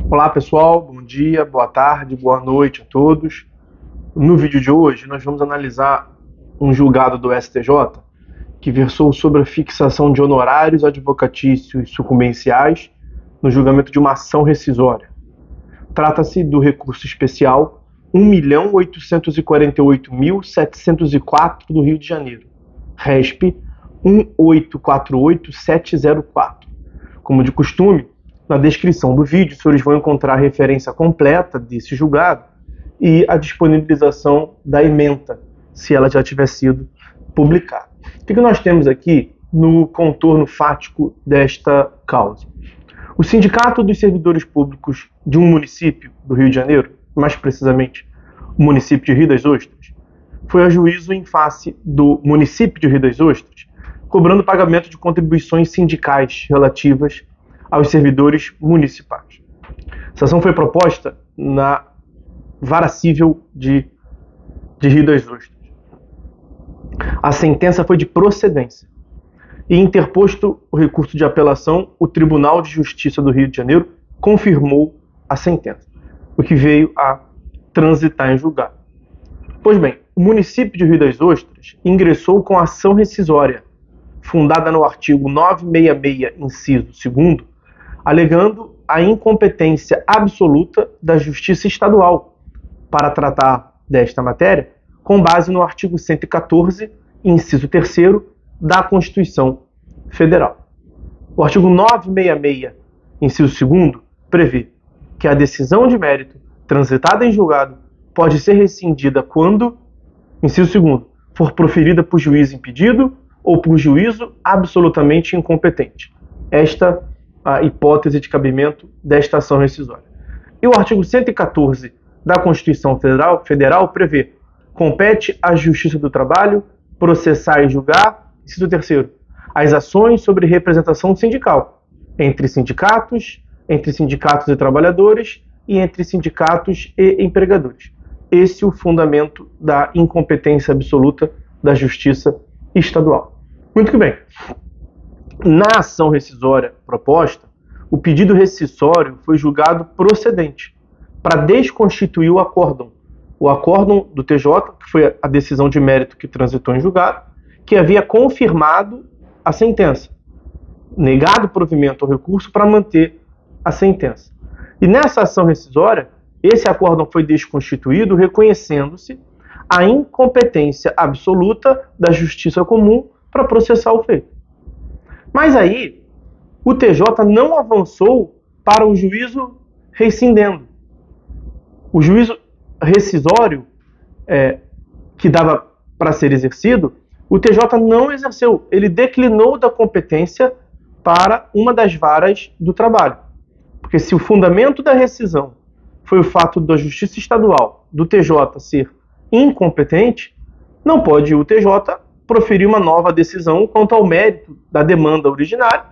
Olá pessoal, bom dia, boa tarde, boa noite a todos. No vídeo de hoje nós vamos analisar um julgado do STJ que versou sobre a fixação de honorários advocatícios sucumbenciais no julgamento de uma ação rescisória. Trata-se do recurso especial 1.848.704 do Rio de Janeiro, RESP 1848704. Como de costume, na descrição do vídeo, os senhores vão encontrar a referência completa desse julgado e a disponibilização da ementa, se ela já tiver sido publicada. O que nós temos aqui no contorno fático desta causa? O Sindicato dos Servidores Públicos de um município do Rio de Janeiro, mais precisamente o município de Rio das Ostras, foi a juízo em face do município de Rio das Ostras, cobrando pagamento de contribuições sindicais relativas aos servidores municipais. Essa ação foi proposta na Vara Cível de Rio das Ostras. A sentença foi de procedência. E interposto o recurso de apelação, o Tribunal de Justiça do Rio de Janeiro confirmou a sentença, o que veio a transitar em julgado. Pois bem, o município de Rio das Ostras ingressou com ação rescisória, fundada no artigo 966, inciso 2º, alegando a incompetência absoluta da Justiça Estadual para tratar desta matéria, com base no artigo 114, inciso 3º, da Constituição Federal. O artigo 966, inciso 2º, prevê que a decisão de mérito transitada em julgado pode ser rescindida quando, inciso 2º, for proferida por juiz impedido ou por juízo absolutamente incompetente. Esta a hipótese de cabimento desta ação rescisória. E o artigo 114 da Constituição Federal prevê: compete à Justiça do Trabalho processar e julgar, inciso 3º, as ações sobre representação sindical entre sindicatos e trabalhadores e entre sindicatos e empregadores. Esse é o fundamento da incompetência absoluta da Justiça Estadual. Muito que bem. Na ação rescisória proposta, o pedido rescisório foi julgado procedente para desconstituir o acórdão. O acórdão do TJ, que foi a decisão de mérito que transitou em julgado, que havia confirmado a sentença, negado provimento ao recurso para manter a sentença. E nessa ação rescisória, esse acórdão foi desconstituído, reconhecendo-se a incompetência absoluta da Justiça Comum para processar o feito. Mas aí, o TJ não avançou para o juízo rescindendo. O juízo rescisório, que dava para ser exercido, o TJ não exerceu. Ele declinou da competência para uma das varas do trabalho. Porque se o fundamento da rescisão foi o fato da Justiça Estadual, do TJ, ser incompetente, não pode o TJ proferir uma nova decisão quanto ao mérito da demanda originária,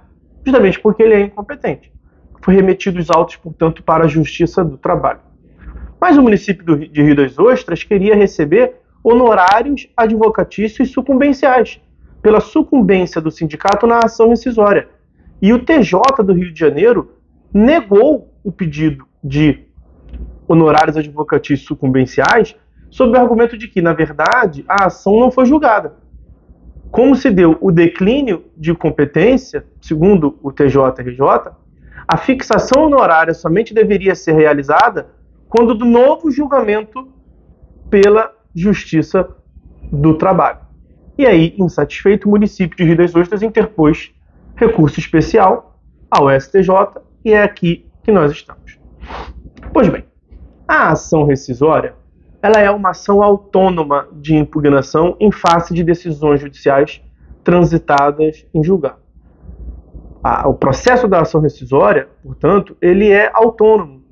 justamente porque ele é incompetente. Foi remetido os autos, portanto, para a Justiça do Trabalho. Mas o município de Rio das Ostras queria receber honorários advocatícios sucumbenciais pela sucumbência do sindicato na ação rescisória. E o TJ do Rio de Janeiro negou o pedido de honorários advocatícios sucumbenciais sob o argumento de que, na verdade, a ação não foi julgada. Como se deu o declínio de competência, segundo o TJRJ, a fixação honorária somente deveria ser realizada quando do novo julgamento pela Justiça do Trabalho. E aí, insatisfeito, o município de Rio das Ostras interpôs recurso especial ao STJ e é aqui que nós estamos. Pois bem, a ação rescisória ela é uma ação autônoma de impugnação em face de decisões judiciais transitadas em julgado. O processo da ação rescisória, portanto, ele é autônomo,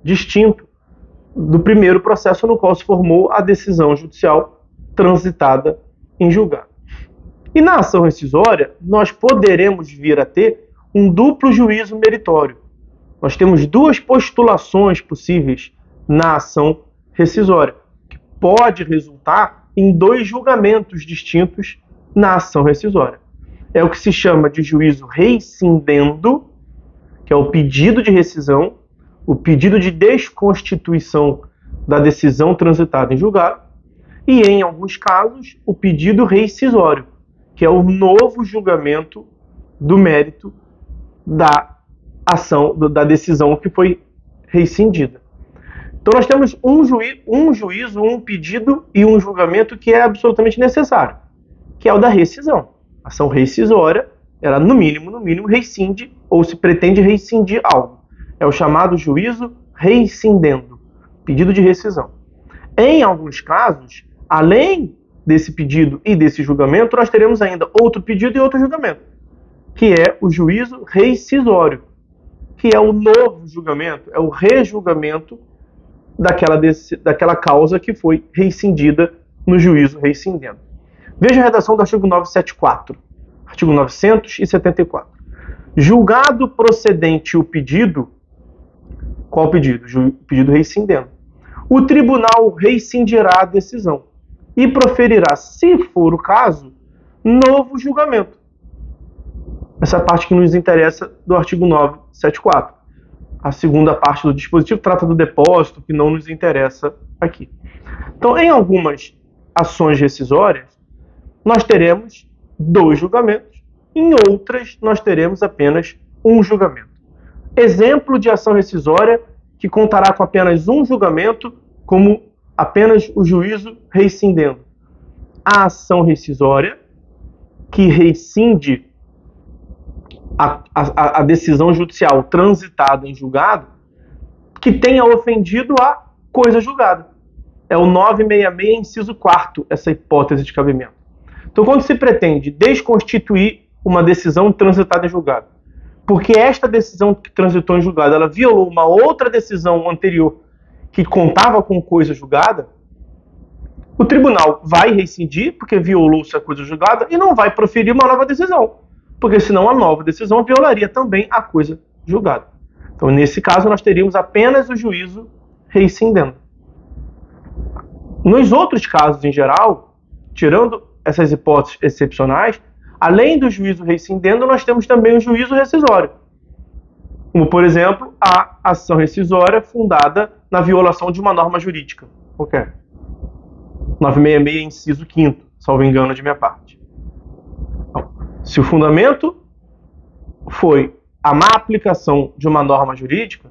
distinto do primeiro processo no qual se formou a decisão judicial transitada em julgado. E na ação rescisória, nós poderemos vir a ter um duplo juízo meritório. Nós temos duas postulações possíveis na ação rescisória, que pode resultar em dois julgamentos distintos na ação rescisória. É o que se chama de juízo rescindendo, que é o pedido de rescisão, o pedido de desconstituição da decisão transitada em julgado, e, em alguns casos, o pedido rescisório, que é o novo julgamento do mérito da ação, da decisão que foi rescindida. Então nós temos um juízo, um pedido e um julgamento que é absolutamente necessário, que é o da rescisão. A ação rescisória, ela no mínimo rescinde ou se pretende rescindir algo. É o chamado juízo rescindendo, pedido de rescisão. Em alguns casos, além desse pedido e desse julgamento, nós teremos ainda outro pedido e outro julgamento, que é o juízo rescisório, que é o novo julgamento, é o rejulgamento daquela causa que foi rescindida no juízo rescindendo. Veja a redação do artigo 974, artigo 974. Julgado procedente o pedido, qual pedido? O pedido rescindendo. O tribunal rescindirá a decisão e proferirá, se for o caso, novo julgamento. Essa é a parte que nos interessa do artigo 974. A segunda parte do dispositivo trata do depósito, que não nos interessa aqui. Então, em algumas ações rescisórias, nós teremos 2 julgamentos. Em outras, nós teremos apenas um julgamento. Exemplo de ação rescisória que contará com apenas um julgamento, como apenas o juízo rescindendo. A ação rescisória que rescinde a decisão judicial transitada em julgado que tenha ofendido a coisa julgada. É o 966, inciso 4º, essa hipótese de cabimento. Então, quando se pretende desconstituir uma decisão transitada em julgado, porque esta decisão que transitou em julgado, ela violou uma outra decisão anterior que contava com coisa julgada, o tribunal vai rescindir, porque violou-se a coisa julgada, e não vai proferir uma nova decisão, porque senão a nova decisão violaria também a coisa julgada. Então, nesse caso, nós teríamos apenas o juízo rescindendo. Nos outros casos, em geral, tirando essas hipóteses excepcionais, além do juízo rescindendo, nós temos também o juízo rescisório. Como, por exemplo, a ação rescisória fundada na violação de uma norma jurídica. Ok? 966, inciso 5º, salvo engano de minha parte. Então, se o fundamento foi a má aplicação de uma norma jurídica,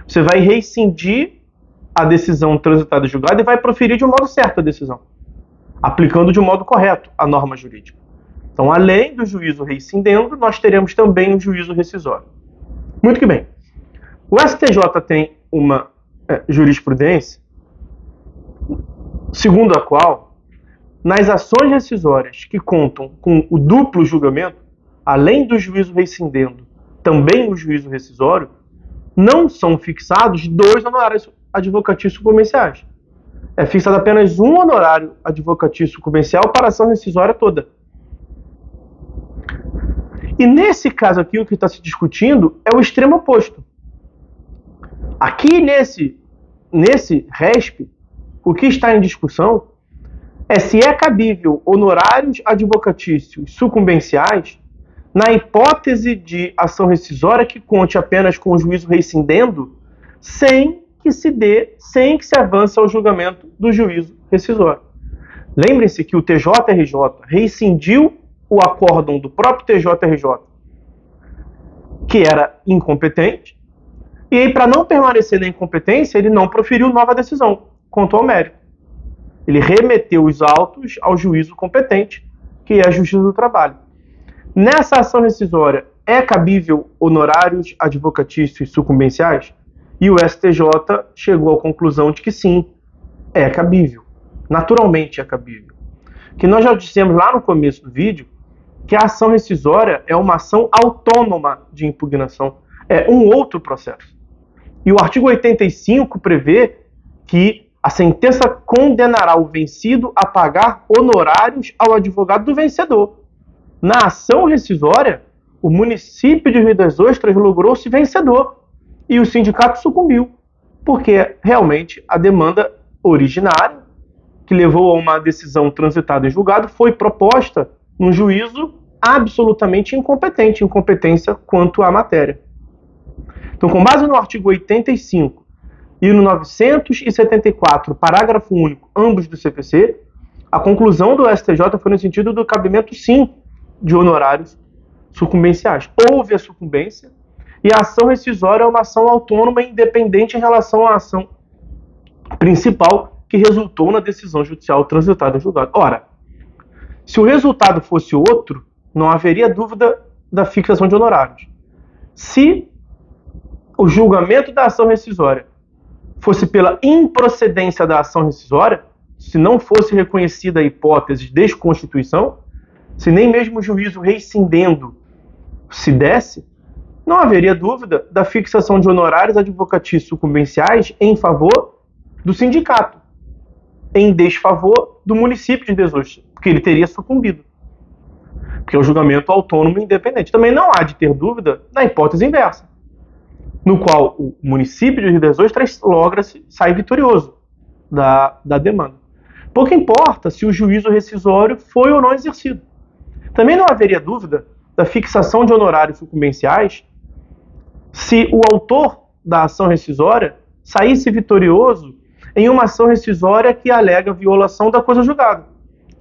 você vai rescindir a decisão transitada e julgada e vai proferir de um modo certo a decisão, aplicando de um modo correto a norma jurídica. Então, além do juízo rescindendo, nós teremos também o juízo rescisório. Muito que bem. O STJ tem uma jurisprudência segundo a qual, nas ações rescisórias que contam com o duplo julgamento, além do juízo rescindendo, também o juízo rescisório, não são fixados 2 honorários advocatícios sucumbenciais. É fixado apenas um honorário advocatício sucumbencial para a ação rescisória toda. E nesse caso aqui, o que está se discutindo é o extremo oposto. Aqui nesse RESP, o que está em discussão é se é cabível honorários advocatícios sucumbenciais na hipótese de ação rescisória que conte apenas com o juízo rescindendo, sem que se avance ao julgamento do juízo rescisório. Lembrem-se que o TJRJ rescindiu o acórdão do próprio TJRJ, que era incompetente, e aí, para não permanecer na incompetência, ele não proferiu nova decisão quanto ao mérito. Ele remeteu os autos ao juízo competente, que é a Justiça do Trabalho. Nessa ação rescisória, é cabível honorários advocatícios sucumbenciais? E o STJ chegou à conclusão de que sim, é cabível. Naturalmente é cabível. Que nós já dissemos lá no começo do vídeo que a ação rescisória é uma ação autônoma de impugnação. É um outro processo. E o artigo 85 prevê que a sentença condenará o vencido a pagar honorários ao advogado do vencedor. Na ação rescisória, o município de Rio das Ostras logrou-se vencedor e o sindicato sucumbiu, porque realmente a demanda originária, que levou a uma decisão transitada em julgado, foi proposta num juízo absolutamente incompetente, incompetência quanto à matéria. Então, com base no artigo 85 e no 974, parágrafo único, ambos do CPC, a conclusão do STJ foi no sentido do cabimento, sim, de honorários sucumbenciais. Houve a sucumbência e a ação rescisória é uma ação autônoma e independente em relação à ação principal que resultou na decisão judicial transitada em julgado. Ora, se o resultado fosse outro, não haveria dúvida da fixação de honorários. Se o julgamento da ação rescisória fosse pela improcedência da ação rescisória, se não fosse reconhecida a hipótese de desconstituição, se nem mesmo o juízo rescindendo se desse, não haveria dúvida da fixação de honorários advocatícios sucumbenciais em favor do sindicato, em desfavor do município de Desostre, porque ele teria sucumbido. Porque é um julgamento autônomo e independente. Também não há de ter dúvida na hipótese inversa, no qual o município de Rio das Ostras logra sair vitorioso da demanda. Pouco importa se o juízo rescisório foi ou não exercido. Também não haveria dúvida da fixação de honorários sucumbenciais se o autor da ação rescisória saísse vitorioso em uma ação rescisória que alega violação da coisa julgada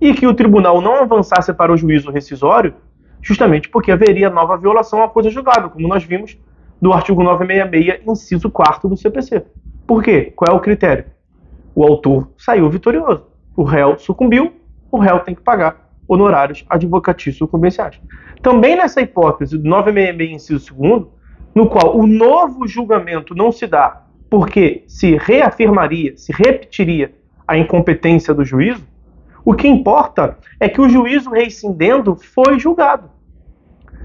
e que o tribunal não avançasse para o juízo rescisório justamente porque haveria nova violação à coisa julgada, como nós vimos do artigo 966, inciso 4º do CPC. Por quê? Qual é o critério? O autor saiu vitorioso, o réu sucumbiu, o réu tem que pagar honorários advocatícios sucumbenciais. Também nessa hipótese do 966, inciso 2º, no qual o novo julgamento não se dá porque se reafirmaria, se repetiria a incompetência do juízo, o que importa é que o juízo rescindendo foi julgado.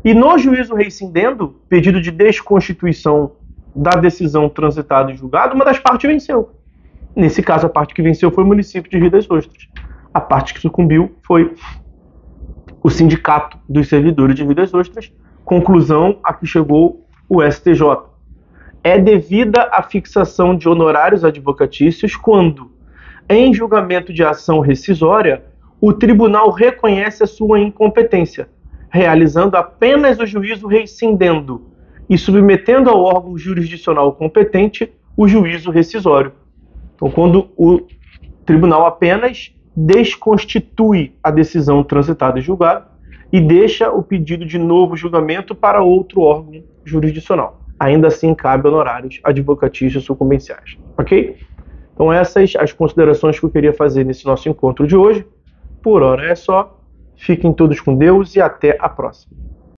E no juízo rescindendo, pedido de desconstituição da decisão transitada e julgada, uma das partes venceu. Nesse caso, a parte que venceu foi o município de Rio das Ostras. A parte que sucumbiu foi o Sindicato dos Servidores de Rio das Ostras. Conclusão a que chegou o STJ. É devida a fixação de honorários advocatícios quando, em julgamento de ação rescisória, o tribunal reconhece a sua incompetência, realizando apenas o juízo rescindendo e submetendo ao órgão jurisdicional competente o juízo rescisório. Então, quando o tribunal apenas desconstitui a decisão transitada e julgada e deixa o pedido de novo julgamento para outro órgão jurisdicional. Ainda assim, cabe honorários advocatícios sucumbenciais. Ok? Então, essas as considerações que eu queria fazer nesse nosso encontro de hoje. Por hora é só. Fiquem todos com Deus e até a próxima.